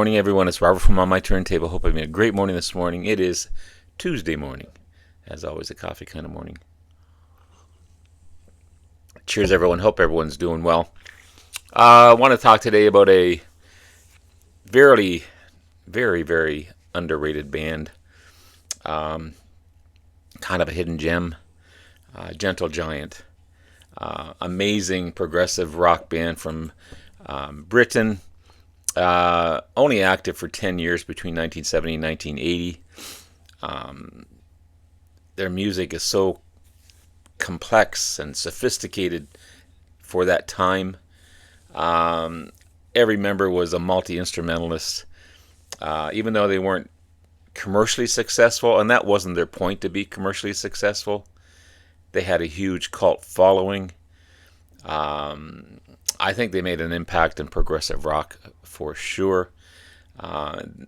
morning, everyone. It's Robert from On My Turntable. Hope I'm having a great morning this morning. It is Tuesday morning. As always, a coffee kind of morning. Cheers, everyone. Hope everyone's doing well. I want to talk today about a very, very underrated band. Kind of a hidden gem. Gentle Giant. Amazing progressive rock band from Britain. Only active for 10 years between 1970 and 1980. Their music is so complex and sophisticated for that time. Every member was a multi-instrumentalist, even though they weren't commercially successful, and that wasn't their point to be commercially successful. They had a huge cult following. I think they made an impact in progressive rock for sure.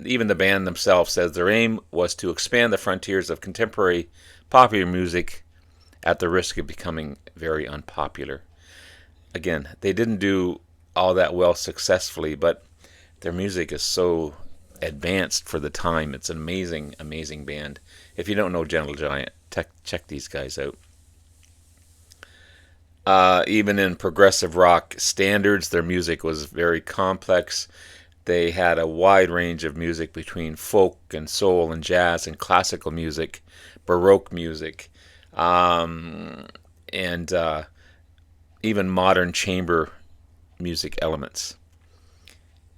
Even the band themselves says their aim was to expand the frontiers of contemporary popular music at the risk of becoming very unpopular. Again, they didn't do all that well successfully, but their music is so advanced for the time. It's an amazing band. If you don't know Gentle Giant, check these guys out. Even in progressive rock standards, their music was very complex. They had a wide range of music between folk and soul and jazz and classical music, baroque music, and even modern chamber music elements.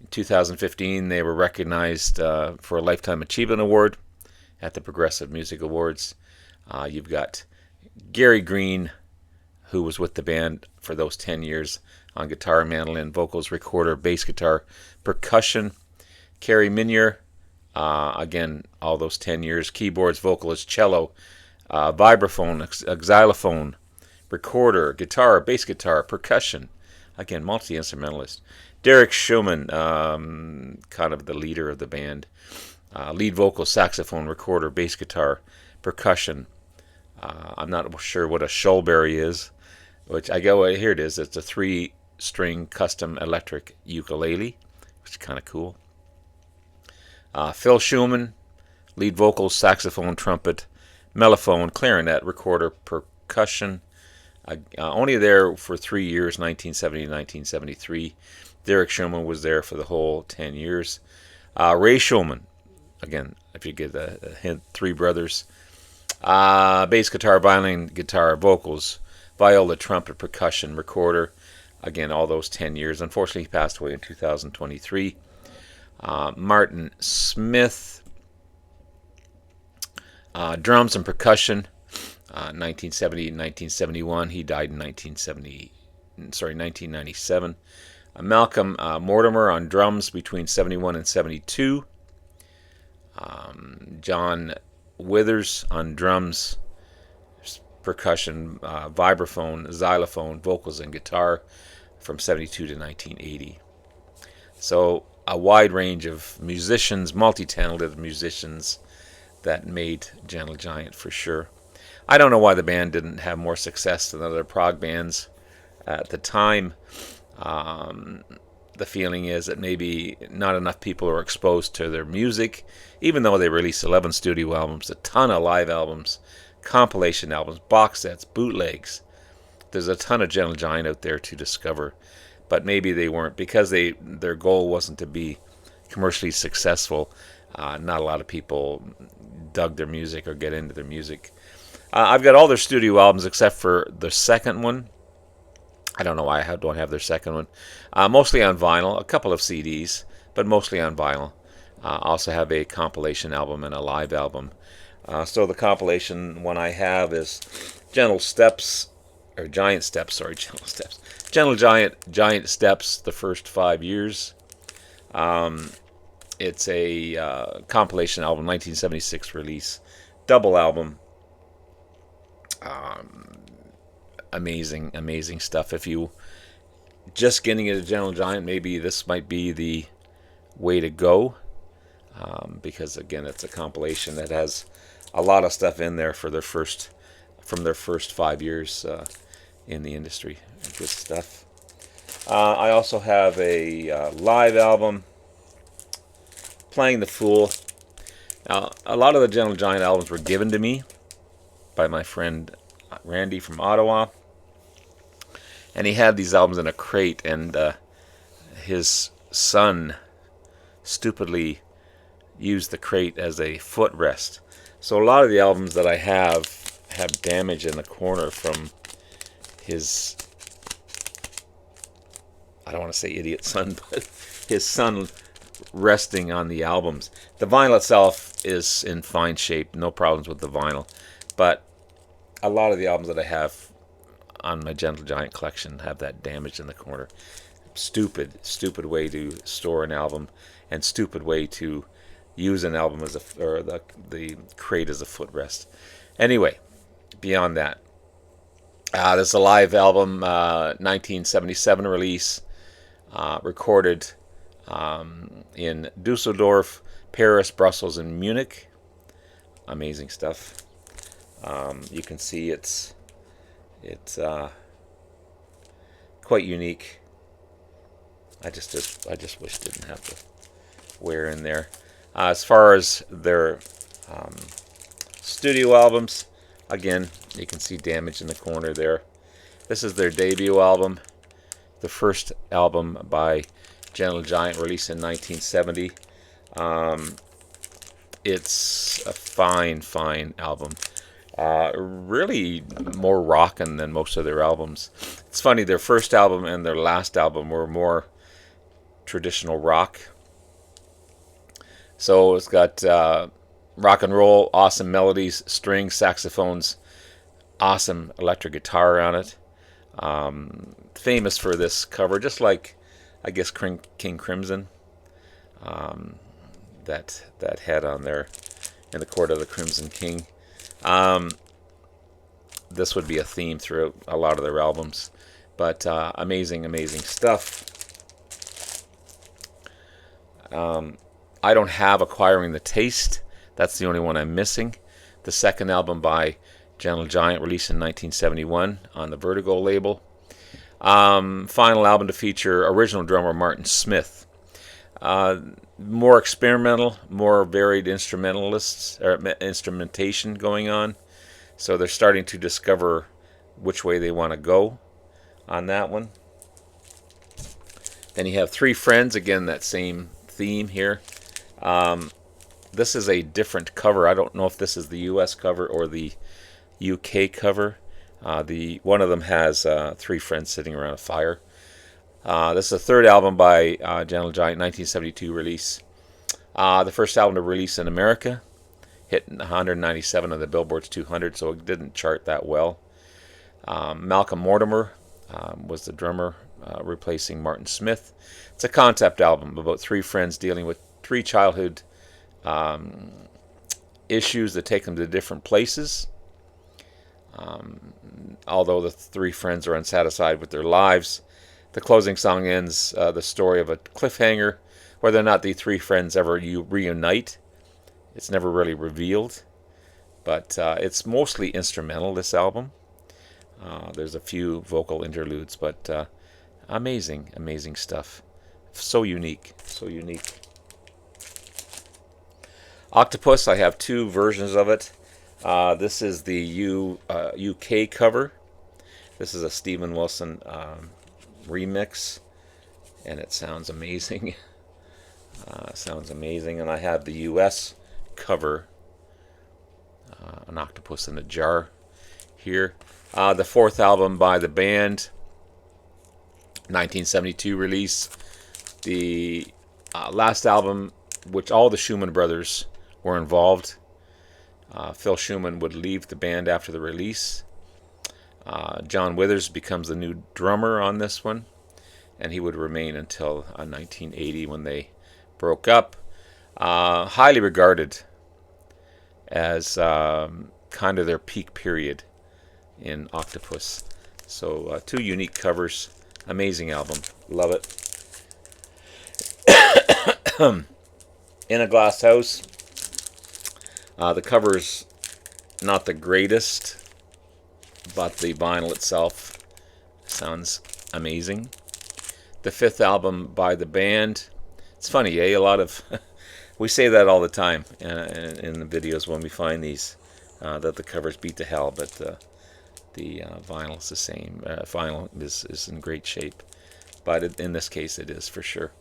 In 2015, they were recognized for a Lifetime Achievement Award at the Progressive Music Awards. You've got Gary Green, who was with the band for those 10 years on guitar, mandolin, vocals, recorder, bass guitar, percussion. Carrie Minier, again, all those 10 years, keyboards, vocalist, cello, vibraphone, xylophone, recorder, guitar, bass guitar, percussion. Again, multi-instrumentalist. Derek Schumann, kind of the leader of the band. Lead vocal, saxophone, recorder, bass guitar, percussion. I'm not sure what a shawlberry is, which I go, here it is. It's a 3-string custom electric ukulele, which is kind of cool. Phil Schumann, lead vocals, saxophone, trumpet, mellophone, clarinet, recorder, percussion. Only there for 3 years, 1970 to 1973. Derek Schumann was there for the whole 10 years. Ray Schumann, again, if you get a hint, 3 brothers. Bass guitar, violin, guitar, vocals, viola, trumpet, percussion, recorder. Again, all those 10 years. Unfortunately, he passed away in 2023. Martin Smith, drums and percussion, 1970 and 1971. He died in 1997. Malcolm Mortimer on drums between 71 and 72. John Withers on drums, percussion, vibraphone, xylophone, vocals, and guitar from 72 to 1980. So a wide range of musicians, multi-talented musicians that made Gentle Giant for sure. I don't know why the band didn't have more success than other prog bands at the time. The feeling is that maybe not enough people are exposed to their music, even though they released 11 studio albums, a ton of live albums, compilation albums, box sets, bootlegs. There's a ton of Gentle Giant out there to discover, but maybe they weren't, because their goal wasn't to be commercially successful. Not a lot of people dug their music or get into their music. I've got all their studio albums except for the second one. I don't know why I don't have their second one. Mostly on vinyl, a couple of CDs, but mostly on vinyl. Also have a compilation album and a live album. So the compilation one I have is Gentle Steps, or Giant Steps, sorry, Gentle Steps. Gentle Giant Steps, the first 5 years. It's a compilation album, 1976 release, double album. Amazing stuff. If you just getting into Gentle Giant, maybe this might be the way to go, because again, it's a compilation that has a lot of stuff in there from their first 5 years in the industry. Good stuff. I also have a live album Playing the Fool. Now, a lot of the Gentle Giant albums were given to me by my friend Randy from Ottawa. And he had these albums in a crate, and his son stupidly used the crate as a footrest. So a lot of the albums that I have damage in the corner from his, I don't want to say idiot son, but his son resting on the albums. The vinyl itself is in fine shape, no problems with the vinyl, but a lot of the albums that I have on my Gentle Giant collection have that damage in the corner. Stupid way to store an album, and stupid way to use an album as the crate as a footrest. Anyway, beyond that, this is a live album, 1977 release, recorded in Dusseldorf, Paris, Brussels, and Munich. Amazing stuff. You can see it's quite unique. I just wish it didn't have the wear in there. As far as their studio albums, again, you can see damage in the corner there. This is their debut album, the first album by Gentle Giant, released in 1970. It's a fine album. Really more rockin' than most of their albums. It's funny, their first album and their last album were more traditional rock. So it's got rock and roll, awesome melodies, strings, saxophones, awesome electric guitar on it. Famous for this cover, just like, I guess, King Crimson. That head on there in the Court of the Crimson King. This would be a theme throughout a lot of their albums. But amazing stuff. I don't have Acquiring the Taste. That's the only one I'm missing. The second album by Gentle Giant, released in 1971 on the Vertigo label. Final album to feature original drummer Martin Smith. More experimental, more varied instrumentation going on. So they're starting to discover which way they want to go on that one. Then you have Three Friends, again, that same theme here. This is a different cover. I don't know if this is the US cover or the UK cover. One of them has three friends sitting around a fire. This is the third album by Gentle Giant, 1972 release. The first album to release in America, hit 197 on the Billboard's 200, so it didn't chart that well. Malcolm Mortimer was the drummer, replacing Martin Smith. It's a concept album about three friends dealing with three childhood issues that take them to different places. Although the three friends are unsatisfied with their lives, the closing song ends the story of a cliffhanger. Whether or not the three friends ever reunite, it's never really revealed. But it's mostly instrumental, this album. There's a few vocal interludes, but amazing stuff. So unique. Octopus, I have two versions of it. This is the UK cover. This is a Stephen Wilson remix, and it sounds amazing. And I have the US cover, An Octopus in a Jar, here. The fourth album by the band, 1972 release. The last album, which all the Schumann brothers were involved. Phil Schumann would leave the band after the release. John Withers becomes the new drummer on this one, and he would remain until 1980 when they broke up. Highly regarded as kind of their peak period in Octopus. So two unique covers. Amazing album. Love it. In a Glass House. The cover's not the greatest, but the vinyl itself sounds amazing. The fifth album by the band. It's funny, a lot of We say that all the time in the videos when we find these, that the covers beat to hell, but the vinyl is the same. Vinyl is in great shape, but in this case it is for sure.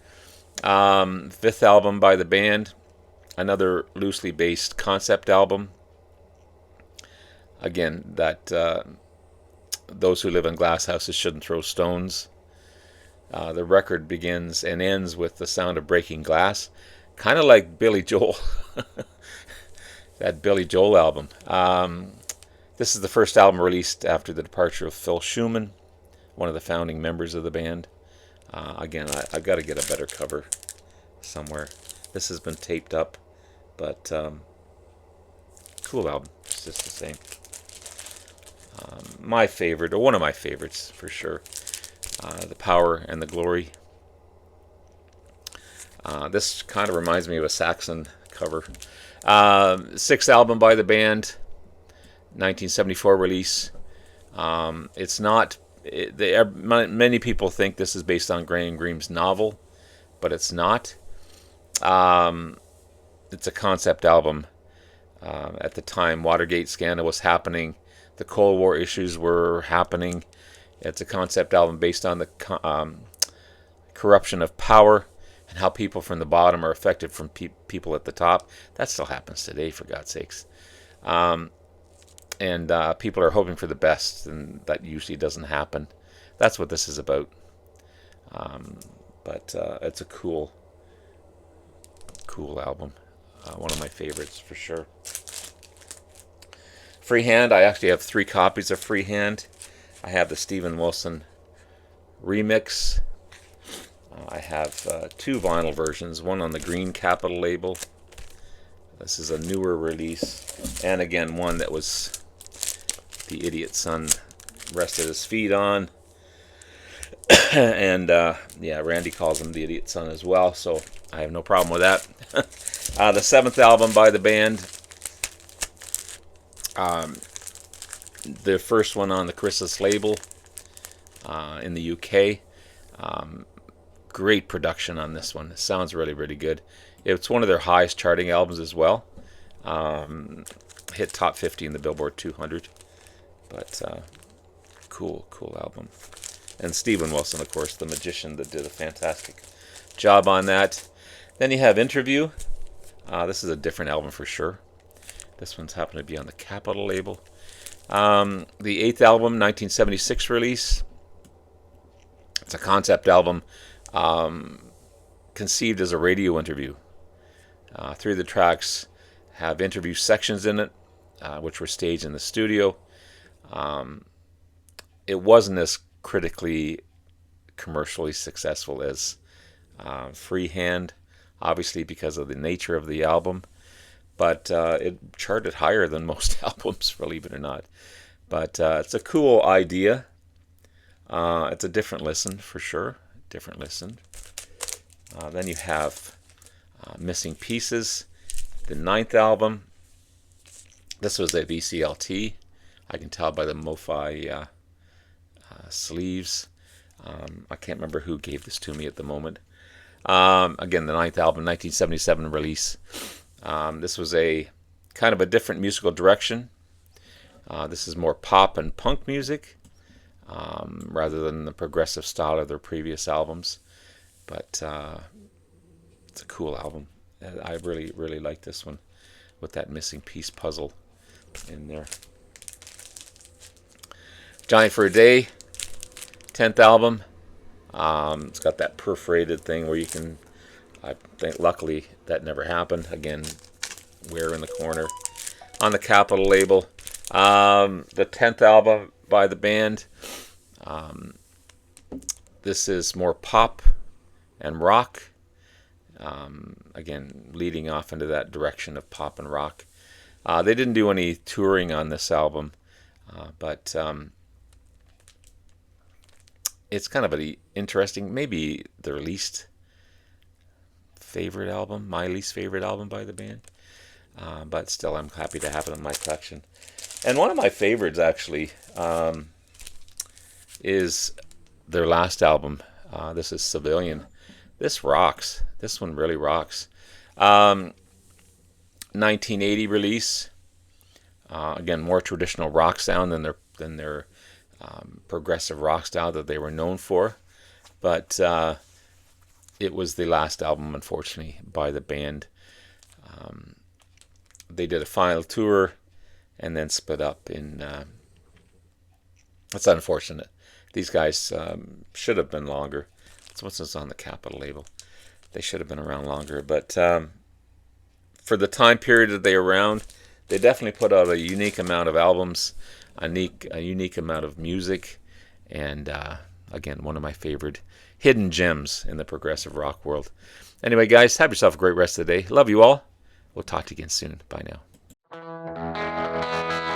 Fifth album by the band, another loosely based concept album. Again, that those who live in glass houses shouldn't throw stones. The record begins and ends with the sound of breaking glass, kind of like Billy Joel, that Billy Joel album. This is the first album released after the departure of Phil Schumann, one of the founding members of the band. Again, I've got to get a better cover somewhere. This has been taped up, but cool album. It's just the same. My favorite, or one of my favorites for sure, The Power and the Glory. This kind of reminds me of a Saxon cover. Sixth album by the band, 1974 release. It's not. Many people think this is based on Graham Greene's novel, but it's not. It's a concept album. At the time, Watergate scandal was happening. The Cold War issues were happening. It's a concept album based on the corruption of power and how people from the bottom are affected from people at the top. That still happens today, for God's sakes. And people are hoping for the best, and that usually doesn't happen. That's what this is about. But it's a cool album. One of my favorites for sure. Freehand, I actually have 3 copies of Freehand. I have the Steven Wilson remix. I have 2 vinyl versions, one on the green Capitol label. This is a newer release, and again one that was the idiot son rested his feet on. And yeah, Randy calls him the idiot son as well, so I have no problem with that. The 7th album by the band, the first one on the Chrysalis label in the UK. Great production on this one. It sounds really, really good. It's one of their highest charting albums as well. Hit top 50 in the Billboard 200. But cool album. And Steven Wilson, of course, the magician, that did a fantastic job on that. Then you have Interview. This is a different album for sure. This one's happened to be on the Capitol label. The 8th album, 1976 release. It's a concept album conceived as a radio interview. 3 of the tracks have interview sections in it, which were staged in the studio. It wasn't as critically, commercially successful as Freehand, obviously because of the nature of the album. But it charted higher than most albums, believe it or not. But it's a cool idea. It's a different listen, for sure. Different listen. Then you have Missing Pieces, the 9th album. This was a VCLT. I can tell by the MoFi sleeves. I can't remember who gave this to me at the moment. Again, the 9th album, 1977 release. This was a kind of a different musical direction. This is more pop and punk music rather than the progressive style of their previous albums. But it's a cool album. I really, really like this one with that missing piece puzzle in there. Giant for a Day, 10th album. It's got that perforated thing where you can, I think luckily that never happened. Again, Where in the Corner on the Capitol label. The 10th album by the band. This is more pop and rock. Again, leading off into that direction of pop and rock. They didn't do any touring on this album, but it's kind of an interesting, maybe their least favorite album, my least favorite album by the band. But still, I'm happy to have it in my collection. And one of my favorites, actually, is their last album. This is Civilian. This rocks. This one really rocks. Um, 1980 release. Again, more traditional rock sound than their progressive rock style that they were known for. But it was the last album, unfortunately, by the band. They did a final tour and then split up in. That's unfortunate. These guys should have been longer. That's what's on the Capitol label. They should have been around longer. But for the time period that they were around, they definitely put out a unique amount of albums, a unique amount of music, and again, one of my favorite hidden gems in the progressive rock world. Anyway, guys, have yourself a great rest of the day. Love you all. We'll talk to you again soon. Bye now.